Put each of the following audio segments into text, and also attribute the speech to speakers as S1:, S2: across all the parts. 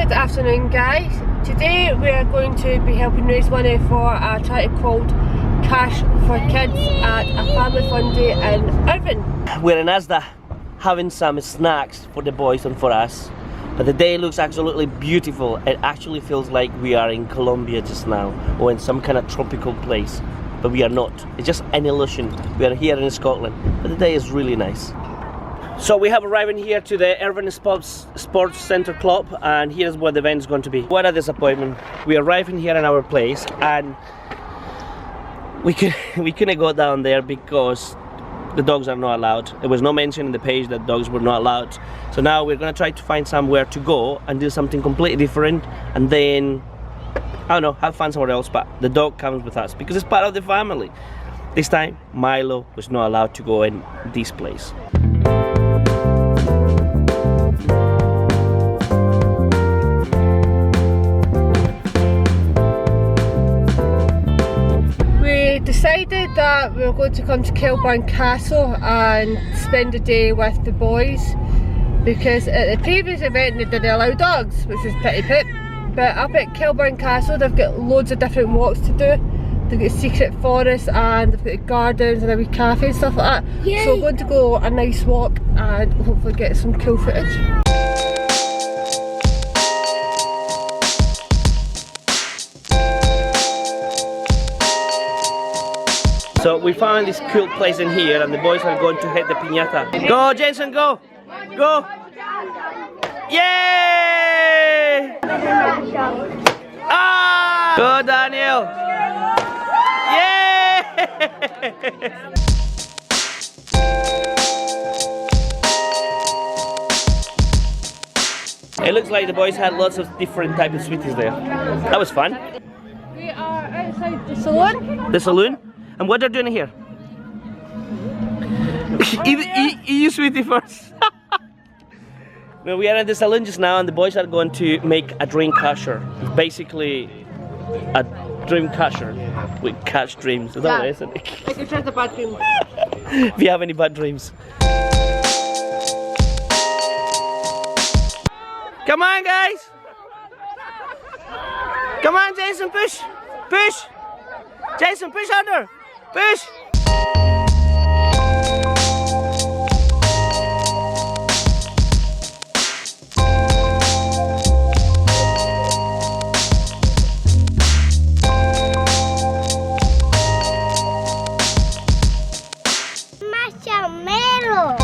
S1: Good afternoon, guys. Today we are going to be helping raise money for a charity called Cash for Kids at a family fun day in Irvine.
S2: We're in Asda having some snacks for the boys and for us, but the day looks absolutely beautiful. It actually feels like we are in Colombia just now, or in some kind of tropical place, but we are not. It's just an illusion. We are here in Scotland, but the day is really nice. So we have arrived in here to the Irvine Sports Centre Club, and here's what the event is going to be. What a disappointment. We arrived in here in our place and we couldn't go down there because the dogs are not allowed. There was no mention in the page that dogs were not allowed. So now we're going to try to find somewhere to go and do something completely different, and then, I don't know, have fun somewhere else, but the dog comes with us because it's part of the family. This time, Milo was not allowed to go in this place.
S1: Decided that we were going to come to Kilburn Castle and spend the day with the boys, because at the previous event they didn't allow dogs, which is pretty pip. But up at Kilburn Castle they've got loads of different walks to do. They've got secret forests and they've got gardens and a wee cafe and stuff like that. Yay. So we're going to go a nice walk and hopefully get some cool footage.
S2: So we found this cool place in here, and the boys are going to hit the piñata. Go, Jensen, go! Go! Yay! Ah! Go, Daniel! Yay! It looks like the boys had lots of different types of sweeties there. That was fun.
S1: We are outside the saloon.
S2: The saloon? And what they're doing here? You sweetie first. Well, we are at the salon just now, and the boys are going to make a dream catcher. It's basically a dream catcher with catch dreams. Is that what it is?
S1: I can try the bad dream.
S2: If you have any bad dreams. Come on, guys! Come on, Jason, push! Push! Jason, push harder! Push!
S3: Marshmallow!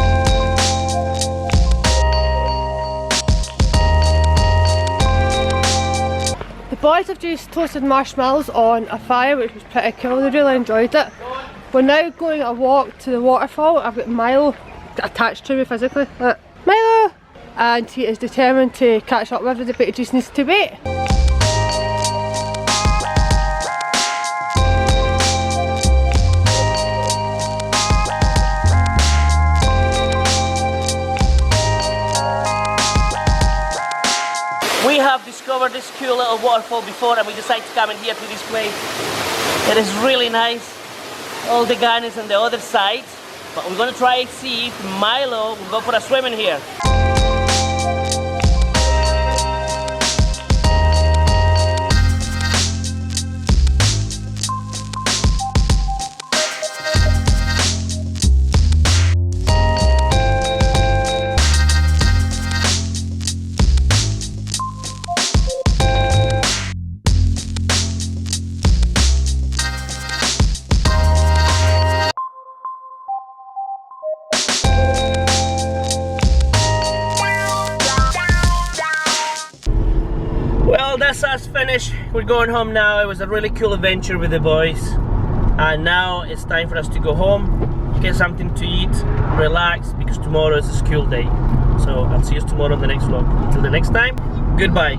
S1: The boys have just toasted marshmallows on a fire, which was pretty cool. They really enjoyed it. We're now going a walk to the waterfall. I've got Milo attached to me physically. Look. Milo! And he is determined to catch up with everybody, but he just needs to wait.
S2: We have discovered this cool little waterfall before, and we decided to come in here to this place. It is really nice. All the gardens on the other side, but we're going to try and see if Milo will go for a swim in here. Well, that's us finished. We're going home now. It was a really cool adventure with the boys, and now it's time for us to go home, get something to eat, relax, because tomorrow is a school day. So I'll see you tomorrow in the next vlog. Until the next time, goodbye.